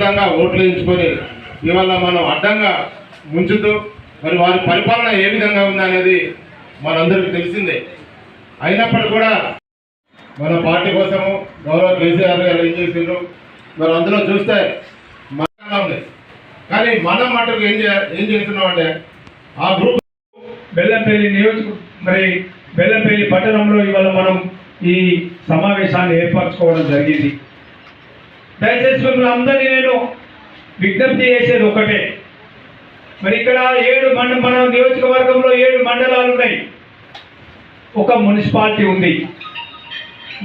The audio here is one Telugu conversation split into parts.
ఉచితంగా ఓట్లు ఎంచుకొని ఇవాళ మనం అడ్డంగా ముంచుతూ మరి వారి పరిపాలన ఏ విధంగా ఉందనేది మనందరికీ తెలిసిందే. అయినప్పటికీ కూడా మన పార్టీ కోసము గౌరవ కేసీఆర్ గారు ఏం చేసిండ్రు మరి అందులో చూస్తే మనగా ఉంది. కానీ మనం మటుకు ఏం చేస్తున్నాం అంటే ఆ గ్రూప్ బెల్లంపల్లి మరి బెల్లంపల్లి పట్టణంలో ఇవాళ మనం ఈ సమావేశాన్ని ఏర్పరచుకోవడం జరిగింది. దయచేసి మిమ్మల్ని అందరినీ నేను విజ్ఞప్తి చేసేది ఒకటే, మరి ఇక్కడ మన నియోజకవర్గంలో 7 మండలాలు ఉన్నాయి, ఒక మున్సిపాలిటీ ఉంది.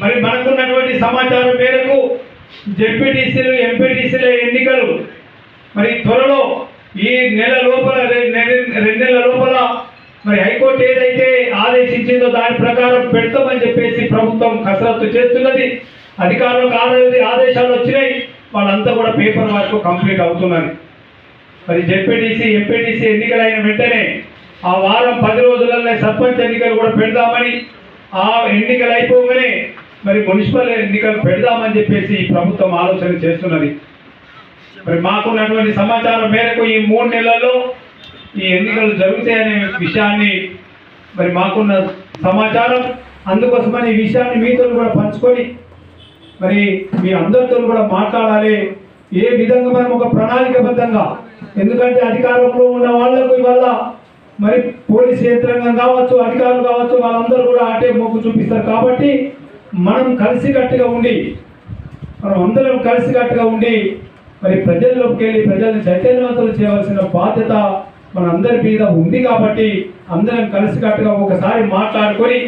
మరి మనకున్నటువంటి సమాచారం మేరకు జెడ్పీటీసీలు ఎంపీటీసీల ఎన్నికలు మరి త్వరలో ఈ నెల లోపల 2 నెలల లోపల మరి హైకోర్టు ఏదైతే ఆదేశించిందో దాని ప్రకారం పెడతామని చెప్పేసి ప్రభుత్వం కసరత్తు చేస్తున్నది. అధికారులకు ఆదేశాలు వచ్చినాయి, వాళ్ళంతా కూడా పేపర్ వర్క్ కంప్లీట్ అవుతున్నది. మరి జెడ్పీటీసీ ఎంపీటీసీ ఎన్నికలైన వెంటనే ఆ వారం 10 రోజులనే సర్పంచ్ ఎన్నికలు కూడా పెడదామని, ఆ ఎన్నికలు అయిపోగానే మరి మున్సిపల్ ఎన్నికలు పెడదామని చెప్పేసి ప్రభుత్వం ఆలోచన చేస్తున్నది. మరి మాకున్నటువంటి సమాచారం మేరకు ఈ 3 నెలల్లో ఈ ఎన్నికలు జరుగుతాయనే విషయాన్ని మరి మాకున్న సమాచారం. అందుకోసమని ఈ విషయాన్ని మీతో కూడా పంచుకొని మరి మీ అందరితో కూడా మాట్లాడాలి. ఏ విధంగా మనం ఒక ప్రణాళికబద్ధంగా, ఎందుకంటే అధికారంలో ఉన్న వాళ్లకు ఇవాళ మరి పోలీస్ యంత్రాంగం కావచ్చు, అధికారులు కావచ్చు, వాళ్ళందరూ కూడా అటే మొగ్గు చూపిస్తారు. కాబట్టి మనం కలిసికట్టుగా ఉండి మరి ప్రజల్లోకి వెళ్ళి ప్రజల్ని చైతన్యవంతులు చేయవలసిన బాధ్యత మనందరి మీద ఉంది. కాబట్టి అందరం కలిసికట్టుగా ఒకసారి మాట్లాడుకొని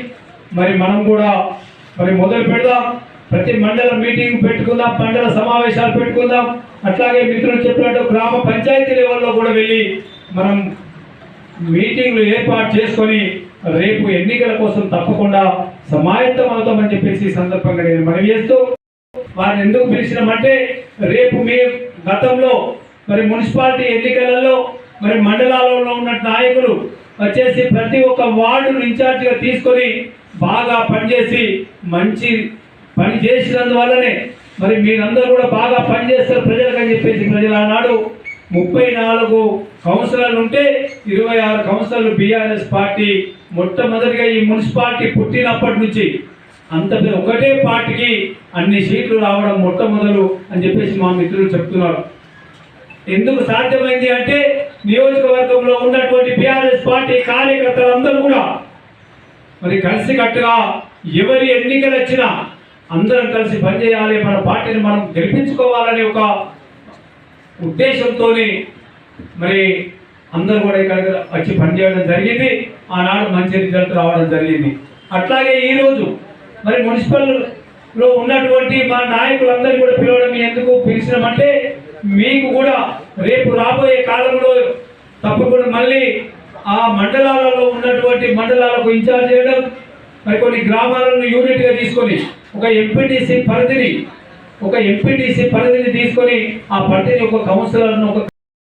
మరి మనం కూడా మరి మొదలు పెడదాం. ప్రతి మండల మీటింగ్ పెట్టుకుందాం, మండల సమావేశాలు పెట్టుకుందాం. అట్లాగే మిత్రులు చెప్పినట్టు గ్రామ పంచాయతీ లెవెల్లో కూడా వెళ్ళి మనం మీటింగ్లు ఏర్పాటు చేసుకొని రేపు ఎన్నికల కోసం తప్పకుండా సమాయత్తం అవుతామని చెప్పేసి ఈ సందర్భంగా నేను మనవి చేస్తూ, వారిని ఎందుకు పిలిచినామంటే రేపు మీ గతంలో మరి మున్సిపాలిటీ ఎన్నికలలో మరి మండలాలలో ఉన్న నాయకులు వచ్చేసి ప్రతి ఒక్క వార్డును ఇన్ఛార్జిగా తీసుకొని బాగా పనిచేసి మంచి పని చేసినందువల్లనే మరి మీరందరూ కూడా బాగా పనిచేస్తారు ప్రజలకు అని చెప్పేసి ప్రజలు ఆనాడు 34 కౌన్సిలర్లు ఉంటే 26 కౌన్సిలర్లు బీఆర్ఎస్ పార్టీ మొట్టమొదటిగా ఈ మున్సిపాలిటీ పుట్టినప్పటి నుంచి అంత ఒకటే పార్టీకి అన్ని సీట్లు రావడం మొట్టమొదలు అని చెప్పేసి మా మిత్రులు చెప్తున్నారు. ఎందుకు సాధ్యమైంది అంటే నియోజకవర్గంలో ఉన్నటువంటి బీఆర్ఎస్ పార్టీ కార్యకర్తలందరూ కూడా మరి కలిసికట్టుగా ఎవరి ఎన్నికలు వచ్చినా అందరం కలిసి పనిచేయాలి, మన పార్టీని మనం గెలిపించుకోవాలనే ఒక ఉద్దేశంతో మరి అందరూ కూడా ఇక్కడ వచ్చి పనిచేయడం జరిగింది. ఆనాడు మంచి రిజల్ట్ రావడం జరిగింది. అట్లాగే ఈరోజు మరి మున్సిపల్లో ఉన్నటువంటి మా నాయకులందరూ కూడా పిలవడం ఎందుకు పిలిచినామంటే మీకు కూడా రేపు రాబోయే కాలంలో తప్పకుండా మళ్ళీ ఆ మండలాలలో ఉన్నటువంటి మండలాలకు ఇన్ఛార్జ్ చేయడం, మరి కొన్ని గ్రామాలను యూనిట్గా తీసుకొని ఒక ఎంపీటీసీ పరిధిని తీసుకొని ఆ పరిధిని ఒక కౌన్సిలర్ను ఒక